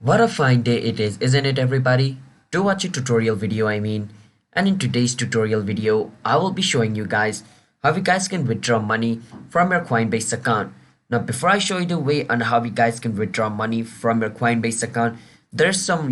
What a fine day it is, isn't it everybody? Do watch a tutorial video and in today's tutorial video, I will be showing you guys how you guys can withdraw money from your Coinbase account. Now before I show you the way on how you guys can withdraw money from your Coinbase account, there's some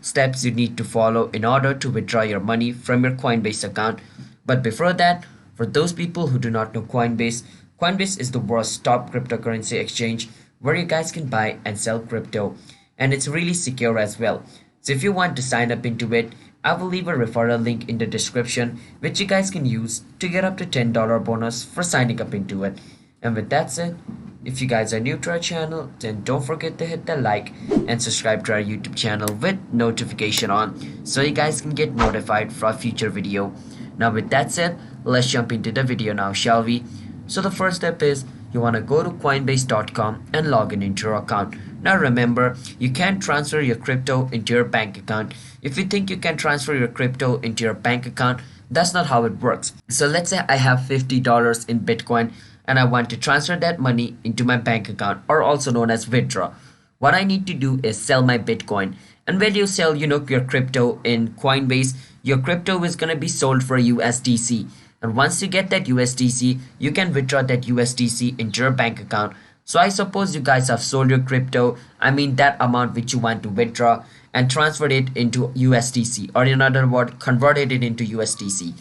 steps you need to follow in order to withdraw your money from your Coinbase account. But before that, for those people who do not know Coinbase is the world's top cryptocurrency exchange where you guys can buy and sell crypto, and it's really secure as well. So if you want to sign up into it, I will leave a referral link in the description which you guys can use to get up to $10 bonus for signing up into it. And with that said, if you guys are new to our channel, then don't forget to hit the like and subscribe to our YouTube channel with notification on so you guys can get notified for a future video. Now with that said, let's jump into the video now, shall we? So the first step is you want to go to coinbase.com and log in into your account. Now remember, you can't transfer your crypto into your bank account. If you think you can transfer your crypto into your bank account, that's not how it works. So let's say I have $50 in Bitcoin and I want to transfer that money into my bank account, or also known as withdraw. What I need to do is sell my Bitcoin. And when you sell your crypto in Coinbase, your crypto is going to be sold for USDC. And once you get that USDC, you can withdraw that USDC into your bank account. So I suppose you guys have sold your crypto, that amount which you want to withdraw, and transferred it into USDC, or in other words, converted it into USDC.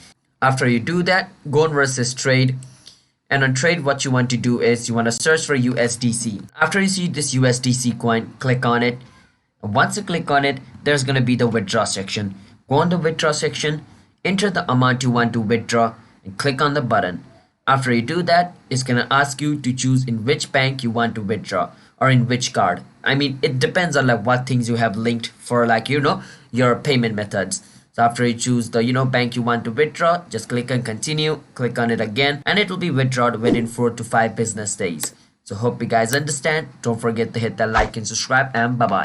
After you do that, go on versus trade. And on trade, what you want to do is you want to search for USDC. After you see this USDC coin, click on it. And once you click on it, there's going to be the withdraw section. Go on the withdraw section, enter the amount you want to withdraw, and click on the button. After you do that, it's going to ask you to choose in which bank you want to withdraw or in which card. It depends on what things you have linked for your payment methods. So after you choose the bank you want to withdraw, just click on continue, click on it again, and it will be withdrawn within 4 to 5 business days. So hope you guys understand. Don't forget to hit that like and subscribe, and bye bye.